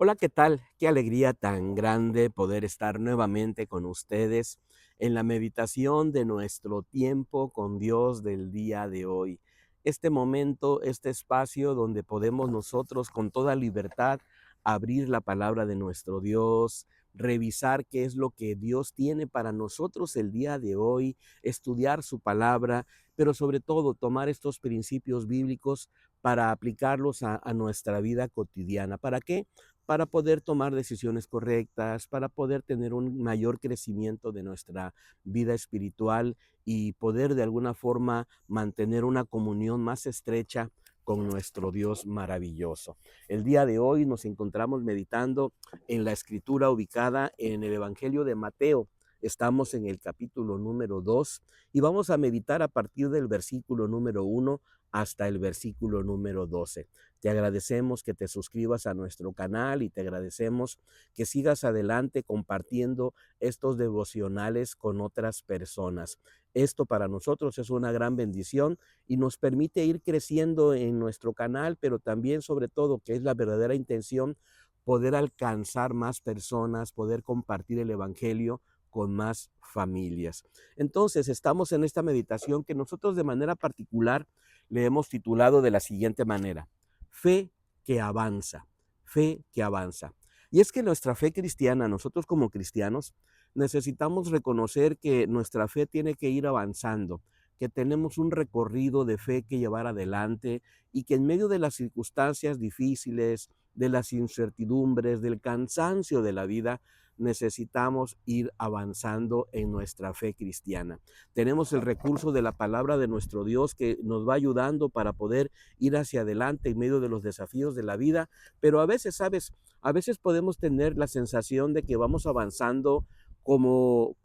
Hola, ¿qué tal? Qué alegría tan grande poder estar nuevamente con ustedes en la meditación de nuestro tiempo con Dios del día de hoy. Este momento, este espacio donde podemos nosotros con toda libertad abrir la palabra de nuestro Dios, revisar qué es lo que Dios tiene para nosotros el día de hoy, estudiar su palabra, pero sobre todo tomar estos principios bíblicos para aplicarlos a nuestra vida cotidiana. ¿Para qué? Para poder tomar decisiones correctas, para poder tener un mayor crecimiento de nuestra vida espiritual y poder de alguna forma mantener una comunión más estrecha con nuestro Dios maravilloso. El día de hoy nos encontramos meditando en la escritura ubicada en el Evangelio de Mateo. Estamos en el capítulo número 2 y vamos a meditar a partir del versículo número 1 hasta el versículo número 12. Te agradecemos que te suscribas a nuestro canal y te agradecemos que sigas adelante compartiendo estos devocionales con otras personas. Esto para nosotros es una gran bendición y nos permite ir creciendo en nuestro canal, pero también sobre todo, que es la verdadera intención, poder alcanzar más personas, poder compartir el evangelio con más familias. Entonces, estamos en esta meditación que nosotros de manera particular le hemos titulado de la siguiente manera: fe que avanza, fe que avanza. Y es que nuestra fe cristiana, nosotros como cristianos, necesitamos reconocer que nuestra fe tiene que ir avanzando, que tenemos un recorrido de fe que llevar adelante y que en medio de las circunstancias difíciles, de las incertidumbres, del cansancio de la vida, necesitamos ir avanzando en nuestra fe cristiana. Tenemos el recurso de la palabra de nuestro Dios que nos va ayudando para poder ir hacia adelante en medio de los desafíos de la vida, pero a veces, ¿sabes? A veces podemos tener la sensación de que vamos avanzando como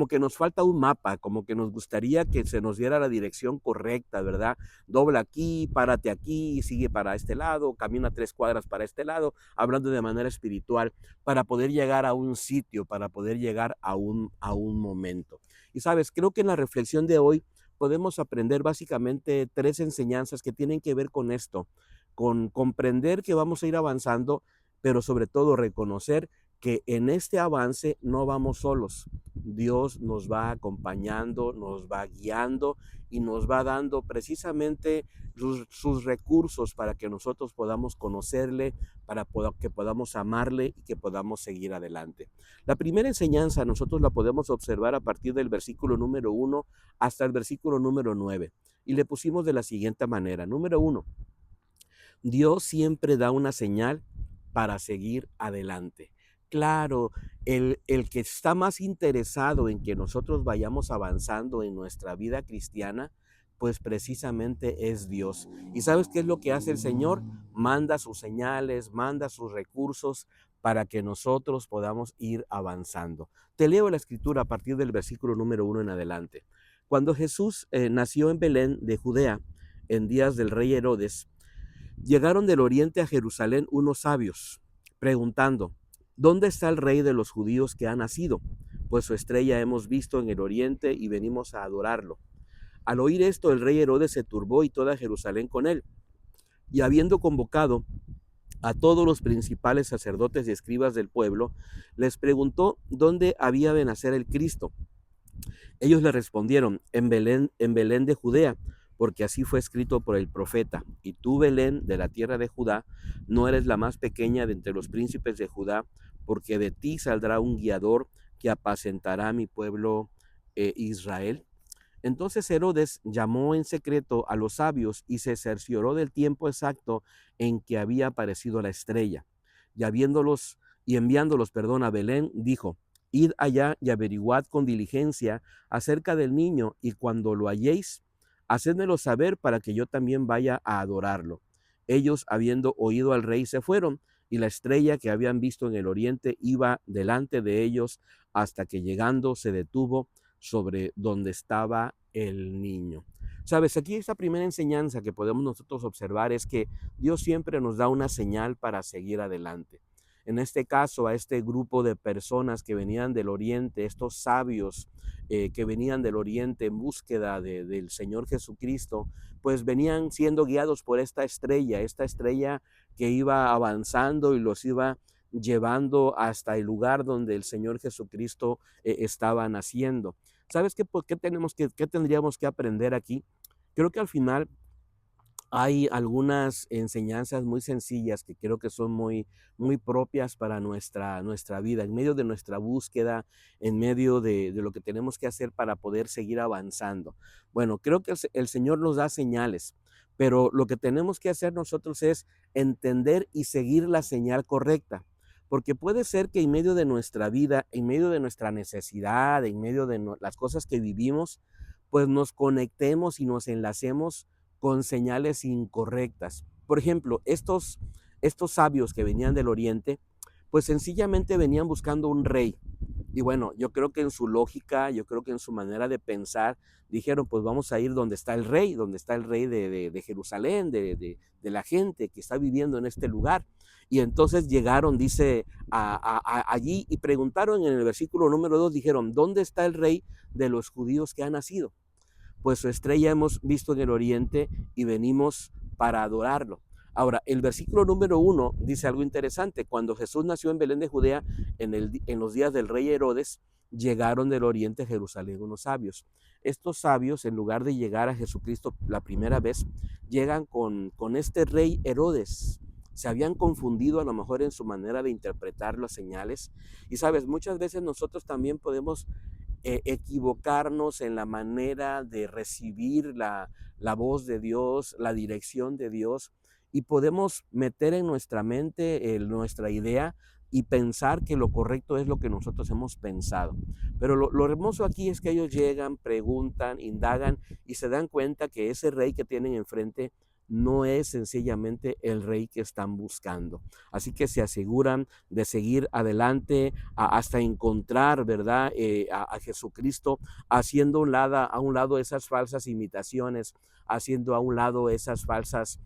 que nos falta un mapa, como que nos gustaría que se nos diera la dirección correcta, ¿verdad? Dobla aquí, párate aquí, sigue para este lado, camina 3 cuadras para este lado, hablando de manera espiritual, para poder llegar a un sitio, para poder llegar a un momento. Y sabes, creo que en la reflexión de hoy podemos aprender básicamente 3 enseñanzas que tienen que ver con esto, con comprender que vamos a ir avanzando, pero sobre todo reconocer que en este avance no vamos solos. Dios nos va acompañando, nos va guiando y nos va dando precisamente sus recursos para que nosotros podamos conocerle, para que podamos amarle y que podamos seguir adelante. La primera enseñanza nosotros la podemos observar a partir del versículo número 1 hasta el versículo número 9. Y le pusimos de la siguiente manera. Número 1, Dios siempre da una señal para seguir adelante. Claro, el que está más interesado en que nosotros vayamos avanzando en nuestra vida cristiana, pues precisamente es Dios. ¿Y sabes qué es lo que hace el Señor? Manda sus señales, manda sus recursos para que nosotros podamos ir avanzando. Te leo la escritura a partir del versículo número 1 en adelante. Cuando Jesús nació en Belén de Judea, en días del rey Herodes, llegaron del oriente a Jerusalén unos sabios, preguntando: ¿dónde está el rey de los judíos que ha nacido? Pues su estrella hemos visto en el oriente y venimos a adorarlo. Al oír esto, el rey Herodes se turbó y toda Jerusalén con él. Y habiendo convocado a todos los principales sacerdotes y escribas del pueblo, les preguntó dónde había de nacer el Cristo. Ellos le respondieron: en Belén de Judea, porque así fue escrito por el profeta. Y tú, Belén, de la tierra de Judá, no eres la más pequeña de entre los príncipes de Judá, porque de ti saldrá un guiador que apacentará a mi pueblo Israel. Entonces Herodes llamó en secreto a los sabios y se cercioró del tiempo exacto en que había aparecido la estrella. Y enviándolos, a Belén, dijo: id allá y averiguad con diligencia acerca del niño, y cuando lo halléis, hacedmelo saber para que yo también vaya a adorarlo. Ellos, habiendo oído al rey, se fueron, y la estrella que habían visto en el oriente iba delante de ellos hasta que llegando se detuvo sobre donde estaba el niño. Sabes, aquí esta primera enseñanza que podemos nosotros observar es que Dios siempre nos da una señal para seguir adelante. en este caso a este grupo de personas que venían del oriente, estos sabios que venían del oriente en búsqueda del Señor Jesucristo, pues venían siendo guiados por esta estrella que iba avanzando y los iba llevando hasta el lugar donde el Señor Jesucristo estaba naciendo. ¿Sabes qué, qué tendríamos que aprender aquí? Creo que al final hay algunas enseñanzas muy sencillas que creo que son muy propias para nuestra vida, en medio de nuestra búsqueda, en medio de lo que tenemos que hacer para poder seguir avanzando. Bueno, creo que el Señor nos da señales, pero lo que tenemos que hacer nosotros es entender y seguir la señal correcta. Porque puede ser que en medio de nuestra vida, en medio de nuestra necesidad, en medio de las cosas que vivimos, pues nos conectemos y nos enlacemos con señales incorrectas. Por ejemplo, estos sabios que venían del oriente, pues sencillamente venían buscando un rey. Y bueno, yo creo que en su lógica, yo creo que en su manera de pensar, dijeron, pues vamos a ir donde está el rey, de Jerusalén, de la gente que está viviendo en este lugar. Y entonces llegaron, dice, allí y preguntaron en el versículo número 2, dijeron, ¿dónde está el rey de los judíos que ha nacido? Pues su estrella hemos visto en el oriente y venimos para adorarlo. Ahora, el versículo número 1 dice algo interesante. Cuando Jesús nació en Belén de Judea, en los días del rey Herodes, llegaron del oriente a Jerusalén unos sabios. Estos sabios, en lugar de llegar a Jesucristo la primera vez, llegan con este rey Herodes. Se habían confundido a lo mejor en su manera de interpretar las señales. Y sabes, muchas veces nosotros también podemos equivocarnos en la manera de recibir la voz de Dios, la dirección de Dios, y podemos meter en nuestra mente nuestra idea y pensar que lo correcto es lo que nosotros hemos pensado. Pero lo hermoso aquí es que ellos llegan, preguntan, indagan y se dan cuenta que ese rey que tienen enfrente no es sencillamente el rey que están buscando. Así que se aseguran de seguir adelante hasta encontrar, ¿verdad? A Jesucristo, haciendo a un lado esas falsas imitaciones, haciendo a un lado esas falsas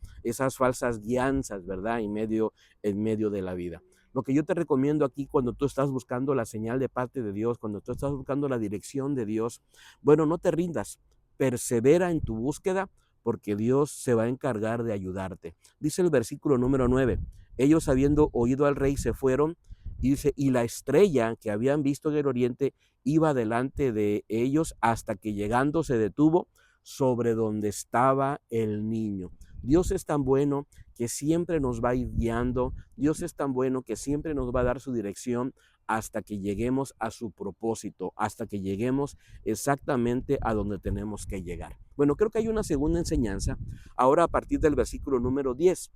guianzas, ¿verdad? En medio de la vida. Lo que yo te recomiendo aquí cuando tú estás buscando la señal de parte de Dios, cuando tú estás buscando la dirección de Dios, bueno, no te rindas, persevera en tu búsqueda porque Dios se va a encargar de ayudarte. Dice el versículo número 9, ellos habiendo oído al rey se fueron y dice, y la estrella que habían visto en el oriente iba delante de ellos hasta que llegando se detuvo sobre donde estaba el niño. Dios es tan bueno que siempre nos va a ir guiando. Dios es tan bueno que siempre nos va a dar su dirección hasta que lleguemos a su propósito, hasta que lleguemos exactamente a donde tenemos que llegar. Bueno, creo que hay una segunda enseñanza ahora a partir del versículo número 10.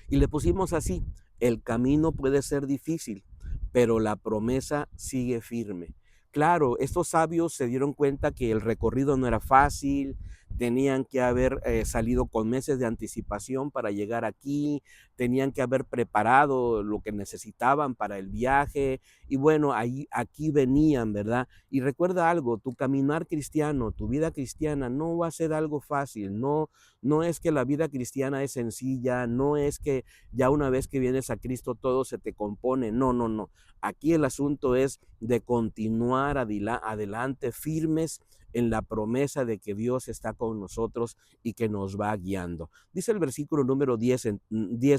Y le pusimos así, el camino puede ser difícil, pero la promesa sigue firme. Claro, estos sabios se dieron cuenta que el recorrido no era fácil, tenían que haber salido con meses de anticipación para llegar aquí, tenían que haber preparado lo que necesitaban para el viaje y bueno, aquí venían, ¿verdad? Y recuerda algo, tu caminar cristiano, tu vida cristiana no va a ser algo fácil, no es que la vida cristiana es sencilla, no es que ya una vez que vienes a Cristo todo se te compone, no. Aquí el asunto es de continuar adelante firmes en la promesa de que Dios está con nosotros y que nos va guiando. Dice el versículo número 10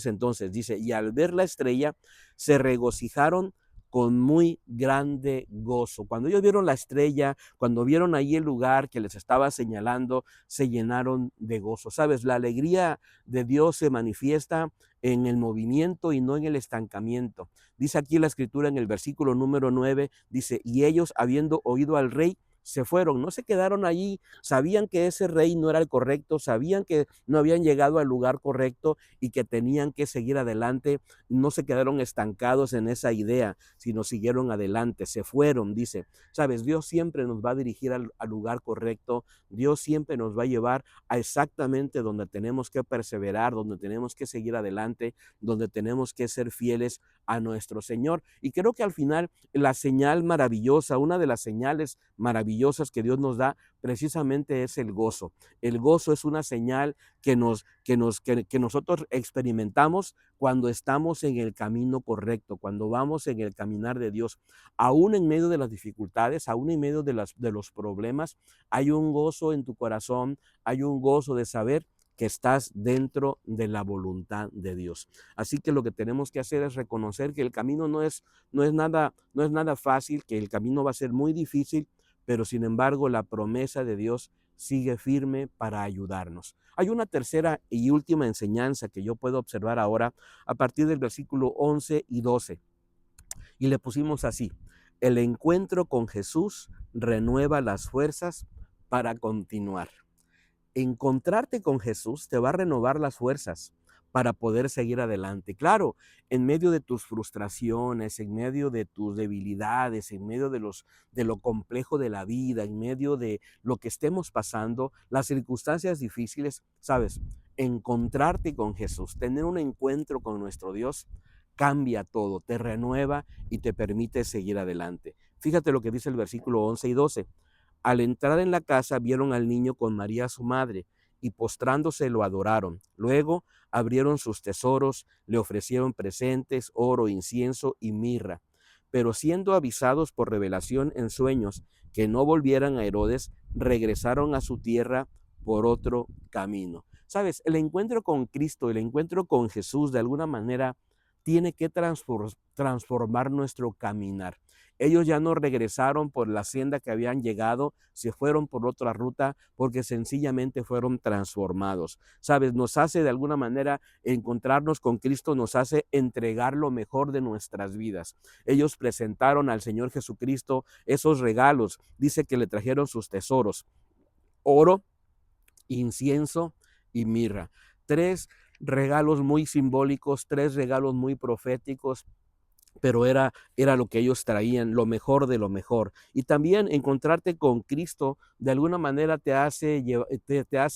entonces, dice, y al ver la estrella se regocijaron con muy grande gozo. Cuando ellos vieron la estrella, cuando vieron ahí el lugar que les estaba señalando, se llenaron de gozo. Sabes, la alegría de Dios se manifiesta en el movimiento y no en el estancamiento. Dice aquí la escritura en el versículo número 9, dice, y ellos habiendo oído al rey, se fueron, no se quedaron allí, sabían que ese rey no era el correcto, sabían que no habían llegado al lugar correcto y que tenían que seguir adelante, no se quedaron estancados en esa idea, sino siguieron adelante, se fueron, dice. Sabes, Dios siempre nos va a dirigir al lugar correcto, Dios siempre nos va a llevar a exactamente donde tenemos que perseverar, donde tenemos que seguir adelante, donde tenemos que ser fieles a nuestro Señor. Y creo que al final la señal maravillosa, una de las señales maravillosas maravillosas que Dios nos da precisamente es el gozo. El gozo es una señal que nosotros experimentamos cuando estamos en el camino correcto, cuando vamos en el caminar de Dios. Aún en medio de las dificultades, aún en medio de los problemas, hay un gozo en tu corazón, hay un gozo de saber que estás dentro de la voluntad de Dios. Así que lo que tenemos que hacer es reconocer que el camino no es nada fácil, que el camino va a ser muy difícil, pero sin embargo la promesa de Dios sigue firme para ayudarnos. Hay una tercera y última enseñanza que yo puedo observar ahora a partir del versículo 11 y 12. Y le pusimos así: el encuentro con Jesús renueva las fuerzas para continuar. Encontrarte con Jesús te va a renovar las fuerzas para poder seguir adelante. Claro, en medio de tus frustraciones, en medio de tus debilidades, en medio de lo complejo de la vida, en medio de lo que estemos pasando, las circunstancias difíciles, sabes, encontrarte con Jesús, tener un encuentro con nuestro Dios, cambia todo, te renueva y te permite seguir adelante. Fíjate lo que dice el versículo 11 y 12. Al entrar en la casa vieron al niño con María su madre, y postrándose lo adoraron. Luego abrieron sus tesoros, le ofrecieron presentes, oro, incienso y mirra. Pero siendo avisados por revelación en sueños que no volvieran a Herodes, regresaron a su tierra por otro camino. Sabes, el encuentro con Cristo, el encuentro con Jesús, de alguna manera tiene que transformar nuestro caminar. Ellos ya no regresaron por la senda que habían llegado, se fueron por otra ruta porque sencillamente fueron transformados. Sabes, nos hace de alguna manera encontrarnos con Cristo, nos hace entregar lo mejor de nuestras vidas. Ellos presentaron al Señor Jesucristo esos regalos. Dice que le trajeron sus tesoros: oro, incienso y mirra. Tres regalos muy simbólicos, tres regalos muy proféticos, pero era lo que ellos traían, lo mejor de lo mejor. Y también encontrarte con Cristo de alguna manera te hace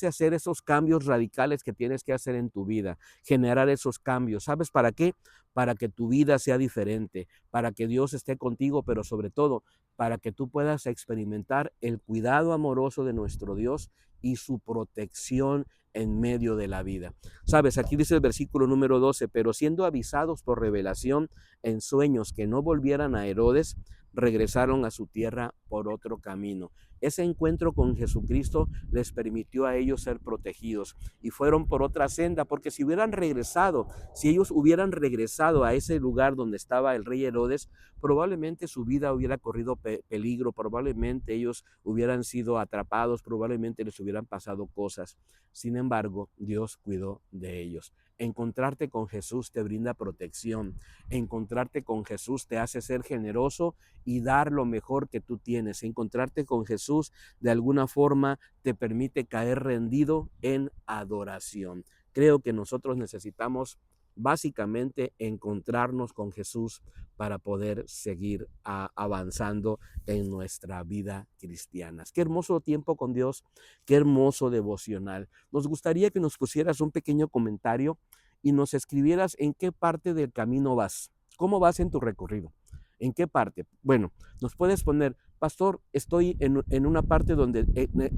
hacer esos cambios radicales que tienes que hacer en tu vida, generar esos cambios. ¿Sabes para qué? Para que tu vida sea diferente, para que Dios esté contigo, pero sobre todo para que tú puedas experimentar el cuidado amoroso de nuestro Dios y su protección en medio de la vida. Sabes, aquí dice el versículo número 12, pero siendo avisados por revelación en sueños que no volvieran a Herodes, regresaron a su tierra por otro camino. Ese encuentro con Jesucristo les permitió a ellos ser protegidos y fueron por otra senda, porque si ellos hubieran regresado a ese lugar donde estaba el rey Herodes, probablemente su vida hubiera corrido peligro, probablemente ellos hubieran sido atrapados, probablemente les hubieran pasado cosas. Sin embargo, Dios cuidó de ellos. Encontrarte con Jesús te brinda protección. Encontrarte con Jesús te hace ser generoso y dar lo mejor que tú tienes. Encontrarte con Jesús de alguna forma te permite caer rendido en adoración. Creo que nosotros necesitamos básicamente encontrarnos con Jesús para poder seguir avanzando en nuestra vida cristiana. Qué hermoso tiempo con Dios, qué hermoso devocional. Nos gustaría que nos pusieras un pequeño comentario y nos escribieras en qué parte del camino vas, cómo vas en tu recorrido, en qué parte. Bueno, nos puedes poner: pastor, estoy en una parte donde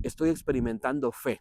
estoy experimentando fe.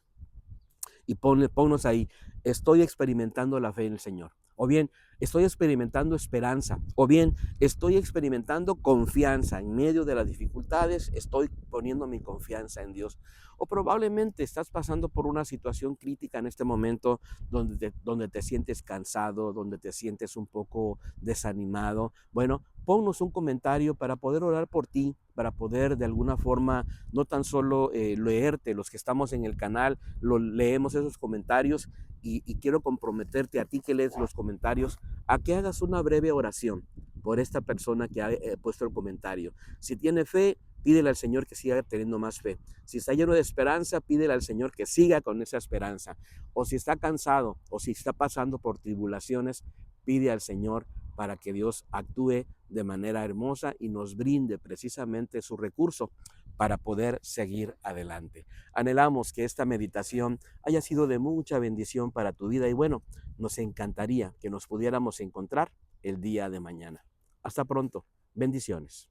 Y ponnos ahí: estoy experimentando la fe en el Señor. O bien, estoy experimentando esperanza. O bien, estoy experimentando confianza. En medio de las dificultades, estoy poniendo mi confianza en Dios. O probablemente estás pasando por una situación crítica en este momento donde te sientes cansado, donde te sientes un poco desanimado. Bueno, ponnos un comentario para poder orar por ti, para poder de alguna forma no tan solo leerte, los que estamos en el canal, leemos esos comentarios y quiero comprometerte a ti que lees los comentarios a que hagas una breve oración por esta persona que ha puesto el comentario. Si tiene fe, pídele al Señor que siga teniendo más fe. Si está lleno de esperanza, pídele al Señor que siga con esa esperanza. O si está cansado o si está pasando por tribulaciones, pide al Señor para que Dios actúe de manera hermosa y nos brinde precisamente su recurso para poder seguir adelante. Anhelamos que esta meditación haya sido de mucha bendición para tu vida y bueno, nos encantaría que nos pudiéramos encontrar el día de mañana. Hasta pronto. Bendiciones.